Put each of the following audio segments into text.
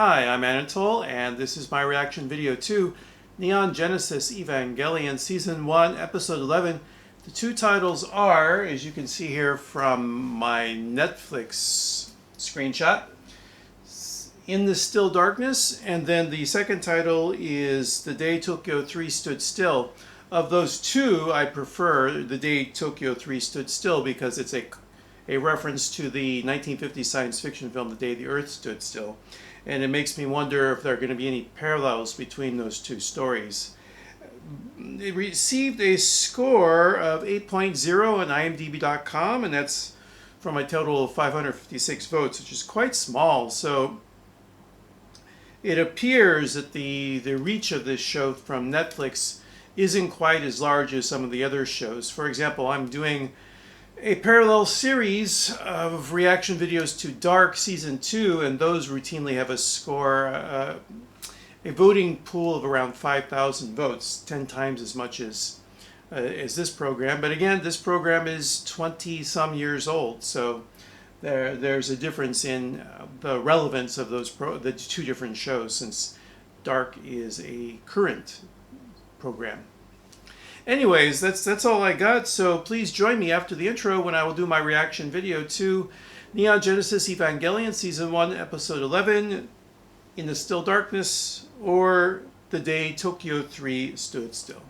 Hi, I'm Anatole, and this is my reaction video to Neon Genesis Evangelion Season 1, Episode 11. The two titles are, as you can see here from my Netflix screenshot, In the Still Darkness, and then the second title is The Day Tokyo 3 Stood Still. Of those two, I prefer The Day Tokyo 3 Stood Still because it's a reference to the 1950 science fiction film The Day the Earth Stood Still. And it makes me wonder if there are going to be any parallels between those two stories. It received a score of 8.0 on IMDb.com, and that's from a total of 556 votes, which is quite small. So it appears that the reach of this show from Netflix isn't quite as large as some of the other shows. For example, I'm doing a parallel series of reaction videos to Dark Season 2, and those routinely have a score, a voting pool of around 5,000 votes, 10 times as much as this program. But again, this program is 20-some years old, so there's a difference in the relevance of the two different shows, since Dark is a current program. Anyways, that's all I got, so please join me after the intro when I will do my reaction video to Neon Genesis Evangelion Season 1, Episode 11, In the Still Darkness, or The Day Tokyo 3 Stood Still.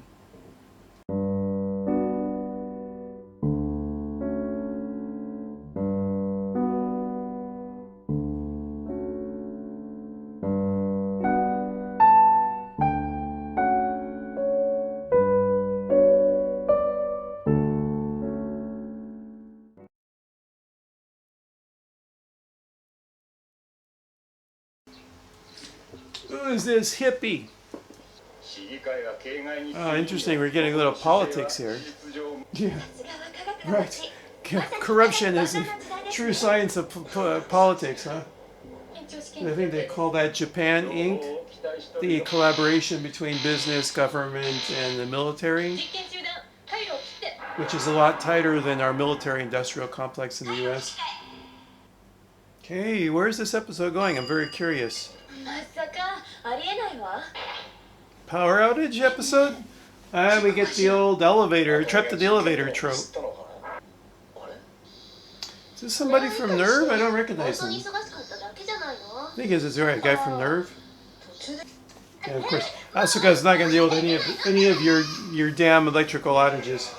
Who is this hippie? Oh, interesting. We're getting a little politics here. Yeah, right. Corruption is the true science of politics, huh? I think they call that Japan Inc., the collaboration between business, government, and the military, which is a lot tighter than our military-industrial complex in the U.S. Okay, where's this episode going? I'm very curious. Power outage episode? We get the old elevator, trapped in the elevator trope. Is this somebody from Nerve? I don't recognize him. I think it's the right guy from Nerve. Yeah, of course. Asuka's not going to deal with any of your damn electrical outages.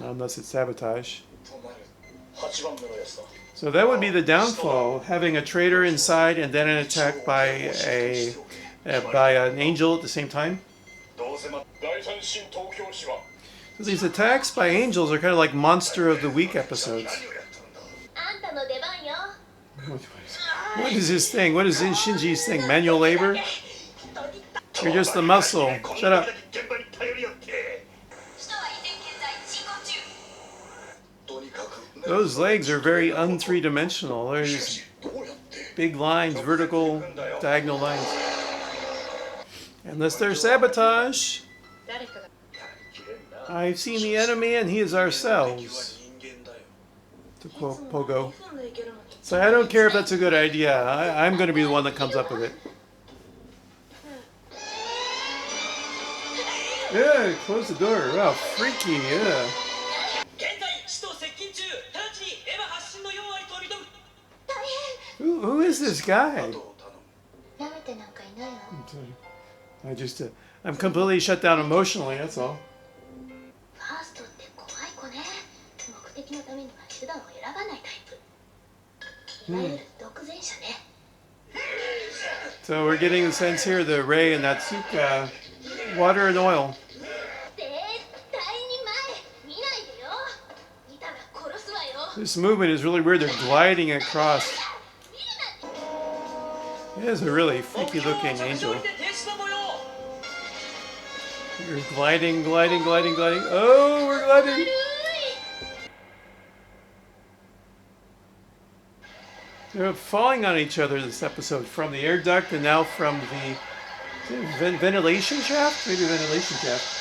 Unless it's sabotage. So that would be the downfall, having a traitor inside and then an attack by an angel at the same time. So these attacks by angels are kind of like Monster of the Week episodes. What is his thing? What is Shinji's thing? Manual labor? You're just the muscle. Shut up. Those legs are very un-three-dimensional. There's big lines, vertical, diagonal lines. Unless they're sabotage. I've seen the enemy and he is ourselves. To quote Pogo. So I don't care if that's a good idea. I'm going to be the one that comes up with it. Yeah, close the door. Wow, freaky, yeah. Who is this guy? I'm completely shut down emotionally, that's all. So we're getting the sense here that Rei and Natsuka, water and oil. This movement is really weird. They're gliding across. It is a really freaky looking angel. You're gliding, gliding, gliding, gliding. Oh, we're gliding. They're falling on each other this episode, from the air duct and now from the ventilation shaft? Maybe ventilation shaft.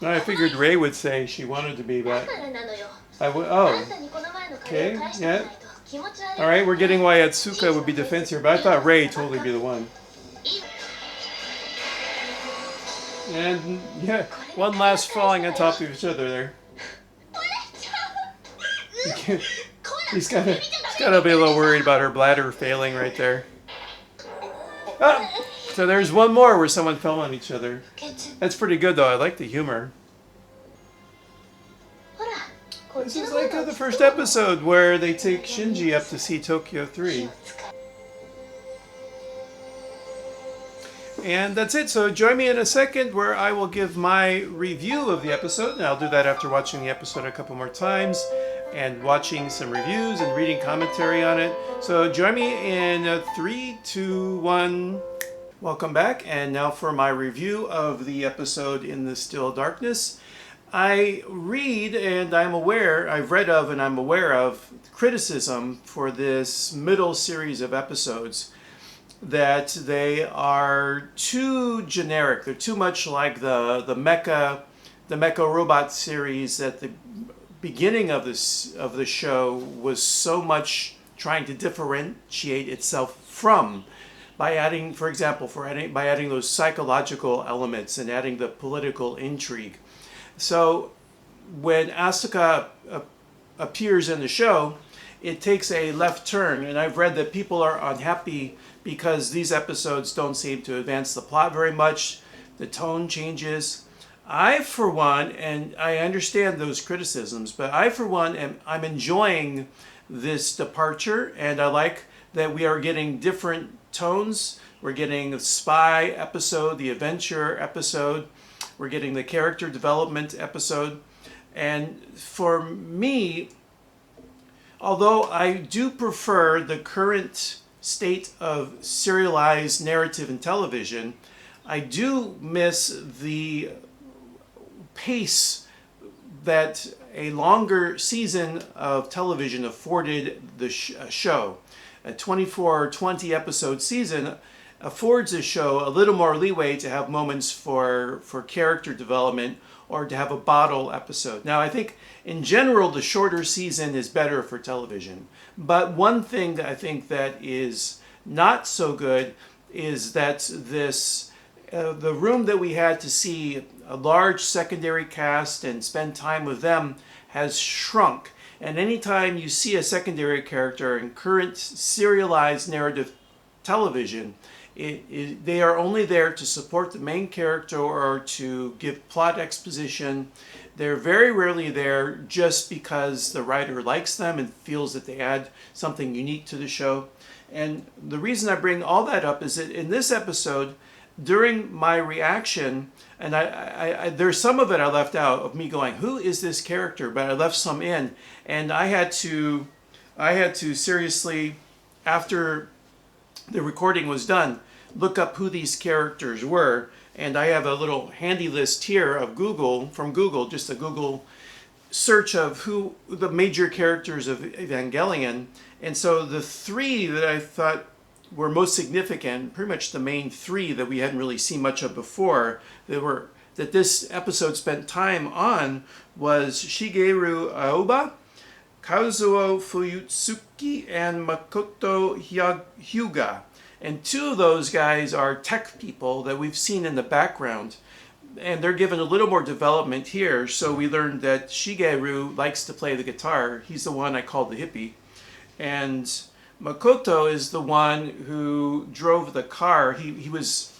I figured Rei would say she wanted to be, but I would. Oh. Okay, yeah. Alright, we're getting why Atsuka would be defense here, but I thought Rei totally be the one. And yeah, one last falling on top of each other there. He's gotta be a little worried about her bladder failing right there. Ah, so there's one more where someone fell on each other. That's pretty good though. I like the humor. This is like the first episode where they take Shinji up to see Tokyo 3. And that's it. So join me in a second where I will give my review of the episode. And I'll do that after watching the episode a couple more times and watching some reviews and reading commentary on it. So join me in 3, 2, 1. Welcome back. And now for my review of the episode In the Still Darkness. I read and I've read of and I'm aware of criticism for this middle series of episodes, that they are too generic. They're too much like the mecha robot series at the beginning of the show was so much trying to differentiate itself from, by adding, for example, by adding those psychological elements and adding the political intrigue. So when Asuka appears in the show, it takes a left turn, and I've read that people are unhappy because these episodes don't seem to advance the plot very much. The tone changes. I, for one, and I understand those criticisms, but I, for one, I'm enjoying this departure, and I like that we are getting different tones. We're getting the spy episode, the adventure episode. We're getting the character development episode. And for me, although I do prefer the current state of serialized narrative in television, I do miss the pace that a longer season of television afforded the show. A 24 or 20 episode season affords a show a little more leeway to have moments for character development or to have a bottle episode. Now, I think in general the shorter season is better for television. But one thing that I think that is not so good is that the room that we had to see a large secondary cast and spend time with them has shrunk. And anytime you see a secondary character in current serialized narrative television, they are only there to support the main character or to give plot exposition. They're very rarely there just because the writer likes them and feels that they add something unique to the show. And the reason I bring all that up is that in this episode, during my reaction, and there's some of it I left out of me going, who is this character? But I left some in, and I had to seriously, after the recording was done, look up who these characters were. And I have a little handy list here of from Google, just a Google search of who the major characters of Evangelion. And so the three that I thought were most significant, pretty much the main three that we hadn't really seen much of before, that this episode spent time on, was Shigeru Aoba, Kazuo Fuyutsuki, and Makoto Hyuga. And two of those guys are tech people that we've seen in the background. And they're given a little more development here. So we learned that Shigeru likes to play the guitar. He's the one I called the hippie. And Makoto is the one who drove the car. He was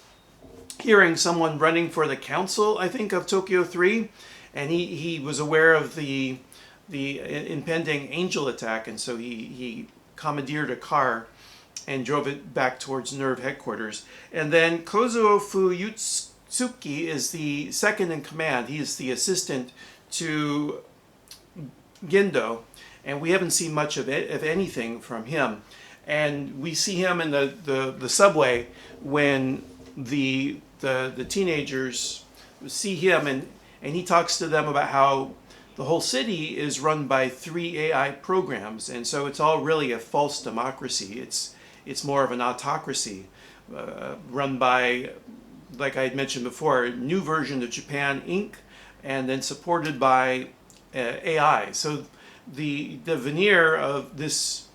hearing someone running for the council, I think, of Tokyo 3. And he was aware of the impending angel attack. And so he commandeered a car and drove it back towards NERV headquarters. And then Kazuo Fuyutsuki is the second in command. He is the assistant to Gendo, and we haven't seen much of anything from him. And we see him in the subway when the teenagers see him, and he talks to them about how the whole city is run by 3 AI programs, and so it's all really a false democracy. It's more of an autocracy run by, like I had mentioned before, a new version of Japan Inc., and then supported by AI. So the veneer of this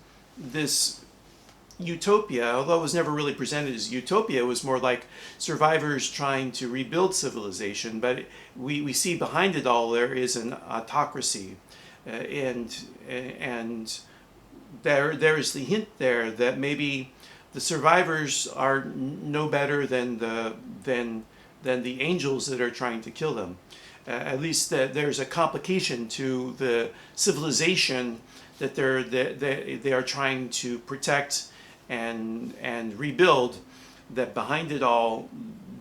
utopia, although it was never really presented as utopia, it was more like survivors trying to rebuild civilization. But we see behind it all there is an autocracy, and there is the hint there that maybe the survivors are no better than the angels that are trying to kill them. At least there's a complication to the civilization that they are trying to protect and rebuild, that behind it all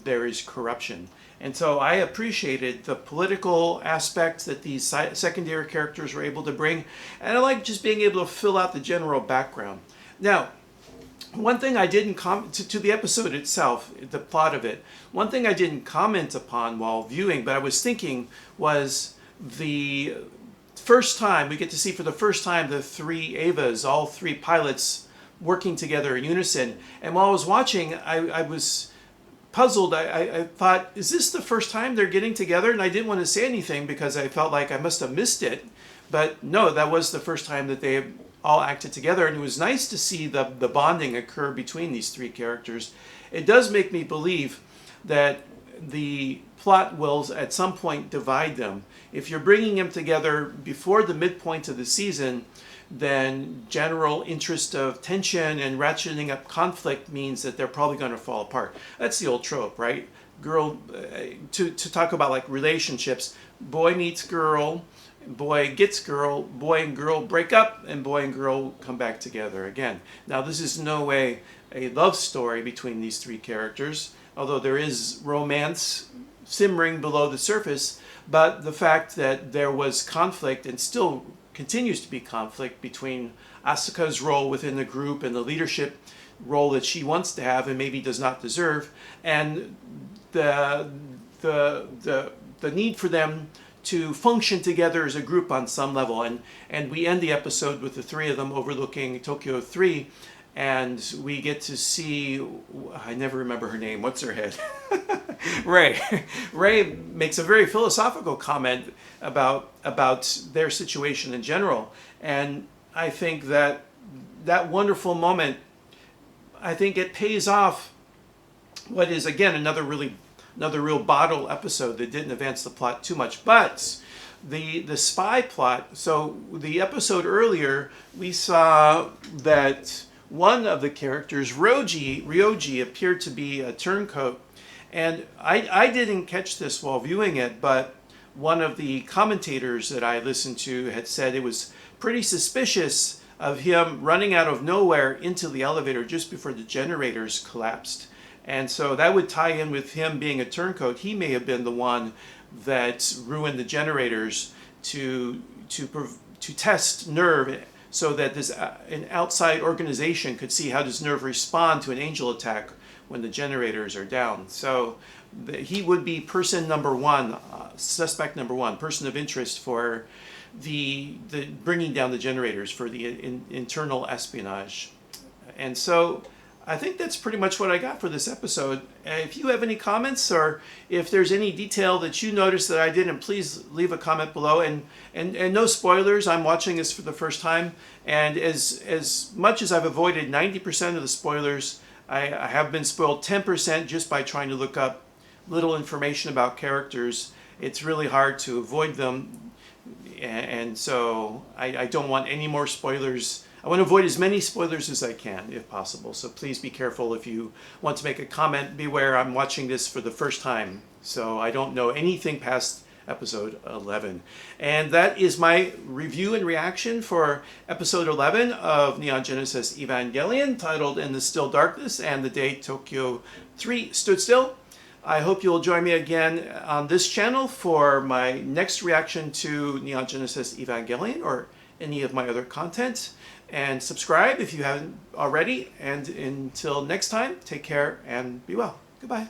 there is corruption. And so I appreciated the political aspect that these secondary characters were able to bring, and I like just being able to fill out the general background. Now, one thing I didn't comment to the episode itself, the plot of it, one thing I didn't comment upon while viewing, but I was thinking, was the first time we get to see for the first time the three Evas, all three pilots, working together in unison. And while I was watching, I was puzzled. I thought, is this the first time they're getting together? And I didn't want to say anything because I felt like I must have missed it. But no, that was the first time that they all acted together. And it was nice to see the bonding occur between these three characters. It does make me believe that the plot will at some point divide them. If you're bringing them together before the midpoint of the season, then general interest of tension and ratcheting up conflict means that they're probably going to fall apart. That's the old trope, right? Girl, to talk about like relationships, boy meets girl, boy gets girl, boy and girl break up, and boy and girl come back together again. Now, this is no way a love story between these three characters, although there is romance simmering below the surface, but the fact that there was conflict and still continues to be conflict between Asuka's role within the group and the leadership role that she wants to have and maybe does not deserve, and the need for them to function together as a group on some level. And we end the episode with the three of them overlooking Tokyo 3, and we get to see, I never remember her name, what's her head? Ray. Ray makes a very philosophical comment about their situation in general. And I think that wonderful moment, I think it pays off what is, again, another real bottle episode that didn't advance the plot too much. But the spy plot, so the episode earlier, we saw that one of the characters, Ryoji, appeared to be a turncoat. And I didn't catch this while viewing it, but one of the commentators that I listened to had said it was pretty suspicious of him running out of nowhere into the elevator just before the generators collapsed. And so that would tie in with him being a turncoat. He may have been the one that ruined the generators to test NERV, so that an outside organization could see how does NERV respond to an angel attack when the generators are down. So he would be person number one, suspect number one, person of interest for the bringing down the generators for the internal espionage. And so I think that's pretty much what I got for this episode. If you have any comments, or if there's any detail that you noticed that I didn't, please leave a comment below. And no spoilers. I'm watching this for the first time, and as much as I've avoided 90% of the spoilers, I have been spoiled 10% just by trying to look up little information about characters. It's really hard to avoid them, and so I don't want any more spoilers. I want to avoid as many spoilers as I can, if possible. So please be careful if you want to make a comment. Beware, I'm watching this for the first time, so I don't know anything past episode 11. And that is my review and reaction for episode 11 of Neon Genesis Evangelion, titled In the Still Darkness and the Day Tokyo 3 Stood Still. I hope you'll join me again on this channel for my next reaction to Neon Genesis Evangelion or any of my other content. And subscribe if you haven't already. And until next time, take care and be well. Goodbye.